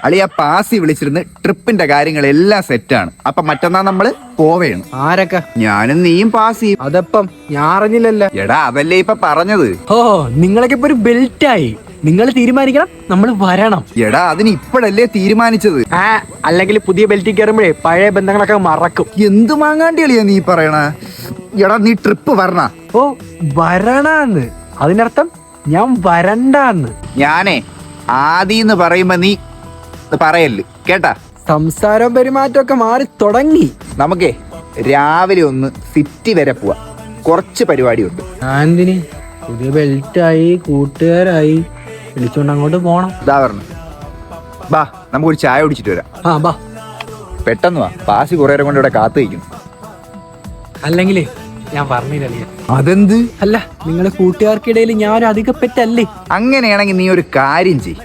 അളിയ പാസി വിളിച്ചിരുന്ന് ട്രിപ്പിന്റെ കാര്യങ്ങളെല്ലാം സെറ്റാണ്. അപ്പൊ മറ്റന്നാ നമ്മള് പോവേണ്. ആരൊക്കെ? ഞാനും നീയും പാസ് ചെയ്യും. അതപ്പം ഞാൻ അറിഞ്ഞില്ലല്ലോ. എടാ അതല്ലേ ഇപ്പൊ പറഞ്ഞത്. ഓ നിങ്ങളൊക്കെ ഇപ്പൊ ഒരു ബെൽറ്റായി. നിങ്ങൾ തീരുമാനിക്കണം, നമ്മൾ വരണം. എടാ അതിന് ഇപ്പോഴല്ലേ തീരുമാനിച്ചത്. അല്ലെങ്കിൽ പുതിയ ബെൽറ്റിൽ കയറുമ്പോഴേ പഴയ ബന്ധങ്ങളൊക്കെ മറക്കും. എന്ത് മാങ്ങാണ്ടി അളിയാ നീ പറയണ? എടാ നീ ട്രിപ്പ് വരണ? ഓ വരണാന്ന് അതിനർത്ഥം ഞാൻ വരണ്ടാന്ന്. ഞാനേ ആദിന്ന് പറയുമ്പോ നീ പറയല്ല് കേട്ടാ. സംസാരവും പെരുമാറ്റമൊക്കെ മാറി തുടങ്ങി. നമുക്കേ രാവിലെ ഒന്ന് സിറ്റി വരെ പോവാ. കുറച്ച് പരിപാടിയുണ്ട്. എന്തിന്? പുതിയ ബെൽറ്റായി, കൂട്ടുകാരായി, വിളിച്ചോണ്ട് അങ്ങോട്ട് പോണം. ഇതാ പറഞ്ഞു. ബാ നമുക്കൊരു ചായ കുടിച്ചിട്ട് വരാം. ബാ പെട്ടെന്ന് വാ, പാസി കുറെ നേരം കൊണ്ട് ഇവിടെ കാത്തു വയ്ക്കുന്നു. അല്ലെങ്കിലേ ഞാൻ പറഞ്ഞില്ല. അതെന്ത്? അല്ല നിങ്ങളെ കൂട്ടുകാർക്കിടയിൽ ഞാൻ ഒരു അധിക പെറ്റല്ലേ? അങ്ങനെയാണെങ്കിൽ നീ ഒരു കാര്യം ചെയ്.